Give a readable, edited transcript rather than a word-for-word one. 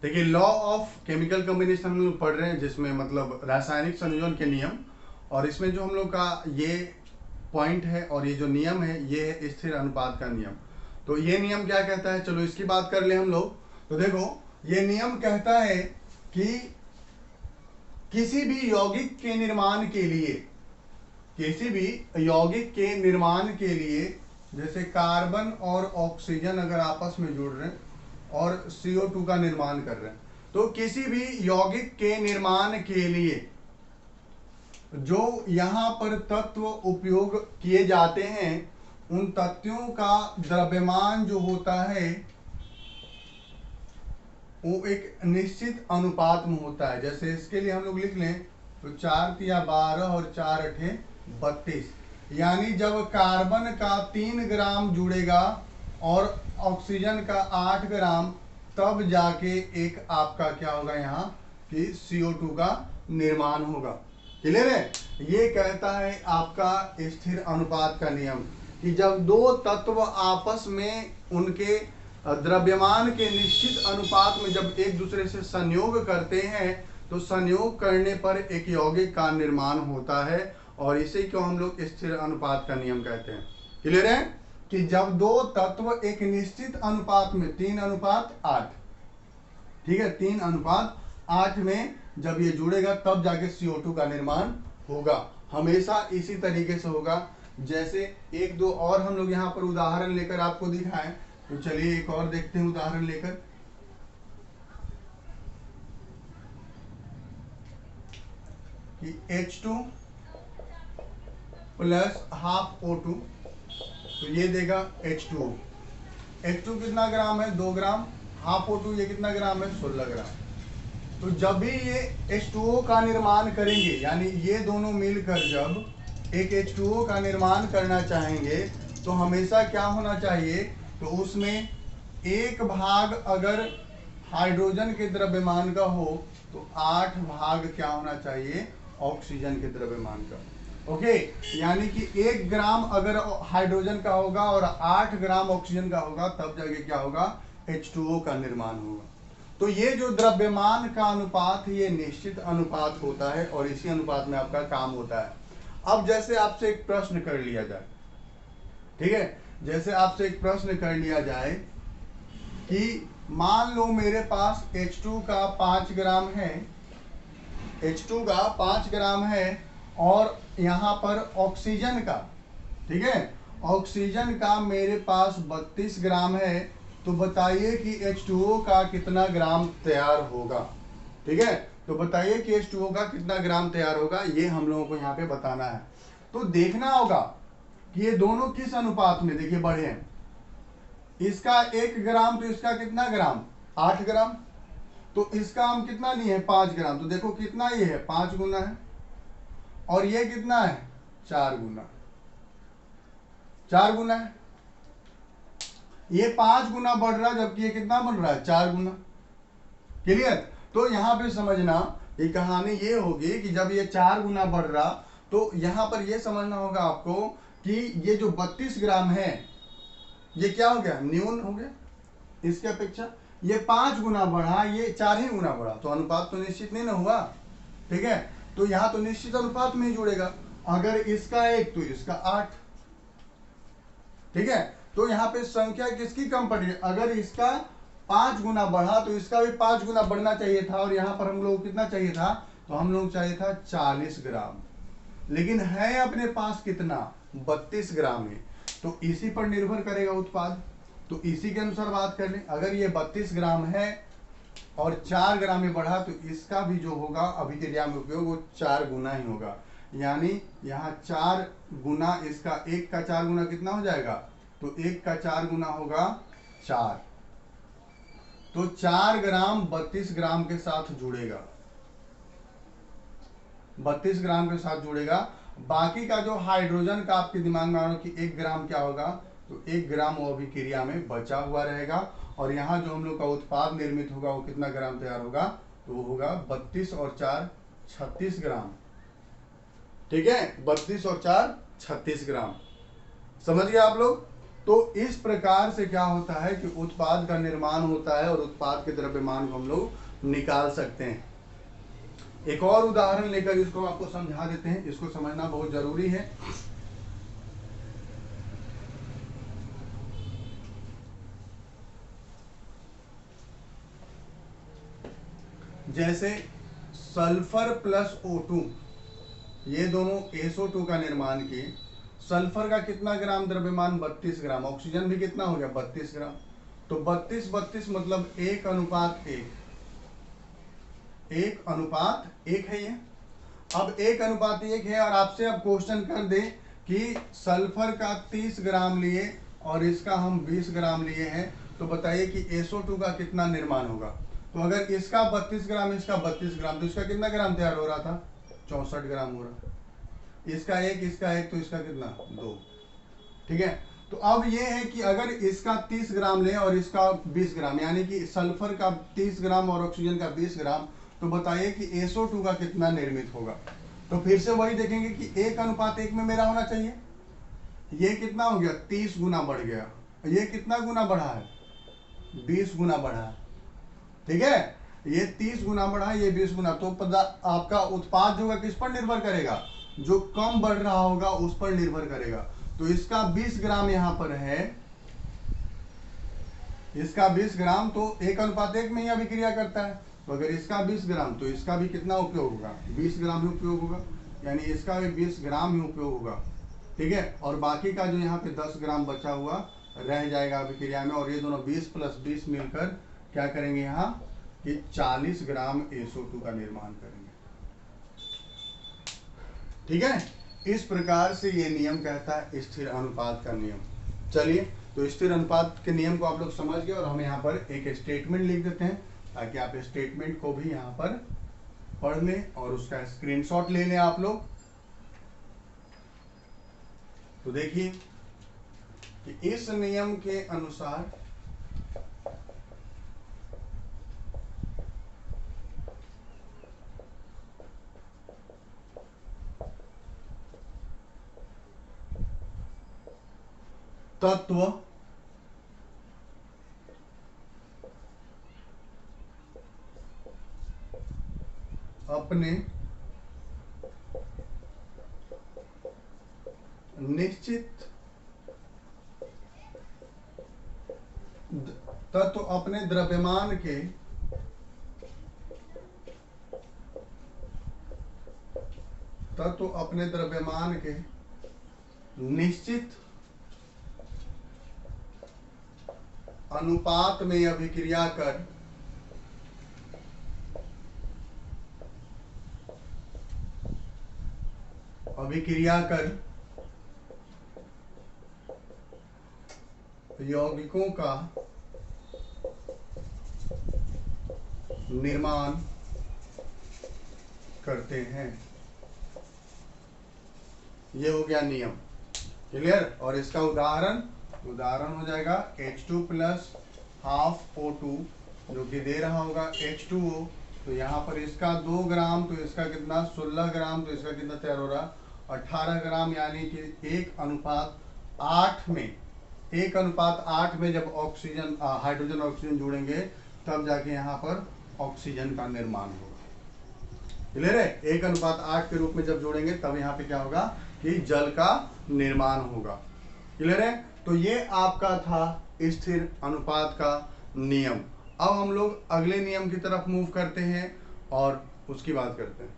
देखिए law of chemical combination हम लोग पढ़ रहे हैं, जिसमें मतलब रासायनिक संयोजन के नियम। और इसमें जो हम लोग का ये पॉइंट है और ये जो नियम है ये है स्थिर अनुपात का नियम। तो ये नियम क्या कहता है, चलो इसकी बात कर ले हम लोग। तो देखो ये नियम कहता है कि किसी भी यौगिक के निर्माण के लिए, किसी भी यौगिक के निर्माण के लिए, जैसे कार्बन और ऑक्सीजन अगर आपस में जुड़ रहे हैं और CO2 का निर्माण कर रहे हैं, तो किसी भी यौगिक के निर्माण के लिए जो यहां पर तत्व उपयोग किए जाते हैं, उन तत्वों का द्रव्यमान जो होता है वो एक निश्चित अनुपात में होता है। जैसे इसके लिए हम लोग लिख लें तो 4 तिया 12 और 4 अठे 32, यानी जब कार्बन का 3 ग्राम जुड़ेगा और ऑक्सीजन का 8 ग्राम, तब जाके एक आपका क्या होगा यहाँ कि CO2 का निर्माण होगा। क्लियर है? ये कहता है आपका स्थिर अनुपात का नियम कि जब दो तत्व आपस में उनके द्रव्यमान के निश्चित अनुपात में जब एक दूसरे से संयोग करते हैं, तो संयोग करने पर एक यौगिक का निर्माण होता है, और इसे क्यों हम लोग स्थिर अनुपात का नियम कहते हैं। क्लियर है? कि जब दो तत्व एक निश्चित अनुपात में 3:8, ठीक है, 3:8 में जब ये जुड़ेगा तब जाके CO2 का निर्माण होगा। हमेशा इसी तरीके से होगा। जैसे एक दो और हम लोग यहाँ पर उदाहरण लेकर आपको दिखाएं, तो चलिए एक और देखते हैं उदाहरण लेकर। कि H2 प्लस हाफ O2, तो ये देगा H2O। H2 कितना ग्राम है? 2 ग्राम। हाफ O2 ये कितना ग्राम है? 16 ग्राम। तो जब भी ये H2O का निर्माण करेंगे, यानी ये दोनों मिलकर जब एक H2O का निर्माण करना चाहेंगे, तो हमेशा क्या होना चाहिए, तो उसमें एक भाग अगर हाइड्रोजन के द्रव्यमान का हो तो 8 भाग क्या होना चाहिए? ऑक्सीजन के द्रव्यमान का। ओके, यानी कि 1 ग्राम अगर हाइड्रोजन का होगा और 8 ग्राम ऑक्सीजन का होगा, तब जाके क्या होगा? H2O का निर्माण होगा। तो ये जो द्रव्यमान का अनुपात, ये निश्चित अनुपात होता है और इसी अनुपात में आपका काम होता है। अब जैसे आपसे एक प्रश्न कर लिया जाए, ठीक है, जैसे आपसे एक प्रश्न कर लिया जाए कि मान लो मेरे पास H2 का 5 ग्राम है, H2 का 5 ग्राम है, और यहाँ पर ऑक्सीजन का, ठीक है, ऑक्सीजन का मेरे पास 32 ग्राम है। तो बताइए कि H2O का कितना ग्राम तैयार होगा। ठीक है, तो बताइए कि H2O का कितना ग्राम तैयार होगा, ये हम लोगों को यहाँ पे बताना है। तो देखना होगा कि ये दोनों किस अनुपात में, देखिए, बढ़े हैं। इसका 1 ग्राम, तो इसका कितना ग्राम? 8 ग्राम। तो इसका हम कितना लिए हैं? 5 ग्राम। तो देखो कितना ये है? 5 गुना है। और ये कितना है? 4 गुना। 4 गुना है। ये 5 गुना बढ़ रहा है, जबकि ये कितना बन रहा है? 4 गुना। क्लियर? तो यहां पे समझना, ये कहानी ये होगी कि जब ये 4 गुना बढ़ रहा, तो यहां पर ये समझना होगा आपको कि ये जो 32 ग्राम है, ये क्या हो गया? न्यून हो गया इसके अपेक्षा। ये 5 गुना बढ़ा, ये 4 ही गुना बढ़ा, तो अनुपात तो निश्चित नहीं ना हुआ। ठीक है, तो यहां तो निश्चित अनुपात में ही जुड़ेगा। अगर इसका 1 तो इसका 8। ठीक है, तो यहाँ पे संख्या किसकी कम पड़ रही है? अगर इसका 5 गुना बढ़ा तो इसका भी 5 गुना बढ़ना चाहिए था, और यहाँ पर हम लोग कितना चाहिए था? तो हम लोग चाहिए था 40 ग्राम, लेकिन है अपने पास कितना? 32 ग्राम है। तो इसी पर निर्भर करेगा उत्पाद। तो इसी के अनुसार बात कर लें, अगर ये 32 ग्राम है और 4 ग्राम में बढ़ा, तो इसका भी जो होगा अभिक्रिया में उपयोग, वो 4 गुना ही होगा। यानी यहाँ 4 गुना, इसका 1 का 4 गुना कितना हो जाएगा? तो 1 का 4 गुना होगा 4। तो 4 ग्राम 32 ग्राम के साथ जुड़ेगा, 32 ग्राम के साथ जुड़ेगा। बाकी का जो हाइड्रोजन का आपके दिमाग में आ रहा कि 1 ग्राम क्या होगा, तो 1 ग्राम वो अभिक्रिया में बचा हुआ रहेगा। और यहाँ जो हम लोग का उत्पाद निर्मित होगा, वो कितना ग्राम तैयार होगा? तो वो होगा 32 और 4 36 ग्राम। ठीक है, 32 और 4 36 ग्राम। समझ गए आप लोग? तो इस प्रकार से क्या होता है कि उत्पाद का निर्माण होता है और उत्पाद के द्रव्यमान को हम लोग निकाल सकते हैं। एक और उदाहरण लेकर इसको आपको समझा देते हैं, इसको समझना बहुत जरूरी है। जैसे सल्फर प्लस O2, ये दोनों SO2 का निर्माण किए। सल्फर का कितना ग्राम द्रव्यमान? 32 ग्राम। ऑक्सीजन भी कितना हो गया? 32 ग्राम। तो 32 मतलब 1:1, 1:1 है ये। अब 1:1 है और आपसे अब क्वेश्चन कर दे कि सल्फर का 30 ग्राम लिए और इसका हम 20 ग्राम लिए हैं, तो बताइए कि SO2 का कितना निर्माण होगा। तो अगर इसका 32 ग्राम, इसका 32 ग्राम, तो इसका कितना ग्राम तैयार हो रहा था? 64 ग्राम हो रहा। इसका एक, तो इसका कितना? 2। ठीक है। तो अब ये है कि अगर इसका 30 ग्राम ले और इसका 20 ग्राम, यानी कि सल्फर का 30 ग्राम और ऑक्सीजन का 20 ग्राम, तो बताइए कि SO2 का कितना निर्मित होगा। तो फिर से वही देखेंगे कि 1:1 में मेरा होना चाहिए। ये कितना हो गया? 30 गुना बढ़ गया। ये कितना गुना बढ़ा है? 20 गुना बढ़ा है। ठीक है, ये 30 गुना बढ़ा, ये 20 गुना। तो आपका उत्पाद जो होगा किस पर निर्भर करेगा? जो कम बढ़ रहा होगा उस पर निर्भर करेगा। तो इसका 20 ग्राम यहां पर है, इसका 20 ग्राम, तो 1:1 में ही अभिक्रिया करता है। तो अगर इसका 20 ग्राम, तो इसका भी कितना उपयोग होगा? 20 ग्राम ही उपयोग होगा, यानी इसका भी 20 ग्राम ही उपयोग होगा। ठीक है, और बाकी का जो यहाँ पे 10 ग्राम बचा हुआ रह जाएगा अभिक्रिया में, और ये दोनों 20 + 20 मिलकर क्या करेंगे यहाँ कि 40 ग्राम SO2 का निर्माण करेंगे। ठीक है, इस प्रकार से ये नियम कहता है स्थिर अनुपात का नियम। चलिए, तो स्थिर अनुपात के नियम को आप लोग समझ गए, और हम यहाँ पर एक स्टेटमेंट लिख देते हैं ताकि आप स्टेटमेंट को भी यहाँ पर पढ़ लें और उसका स्क्रीनशॉट ले लें आप लोग। तो देखिए कि इस नियम के अनुसार तत्व अपने निश्चित तत्व अपने द्रव्यमान के निश्चित अनुपात में अभिक्रिया कर यौगिकों का निर्माण करते हैं। ये हो गया नियम। क्लियर? और इसका उदाहरण हो जाएगा H2 + ½ O2, जो कि दे रहा होगा H2O। तो यहाँ पर इसका 2 ग्राम, तो इसका कितना? 16 ग्राम। तो इसका कितना तैयार हो रहा? 18 ग्राम, यानी कि 1:8 में, 1:8 में जब ऑक्सीजन, हाइड्रोजन ऑक्सीजन जुड़ेंगे तब जाके यहाँ पर ऑक्सीजन का निर्माण होगा। क्लियर है? 1:8 के रूप में जब जोड़ेंगे तब यहाँ पे क्या होगा कि जल का निर्माण होगा। क्लियर है? तो ये आपका था स्थिर अनुपात का नियम। अब हम लोग अगले नियम की तरफ मूव करते हैं और उसकी बात करते हैं।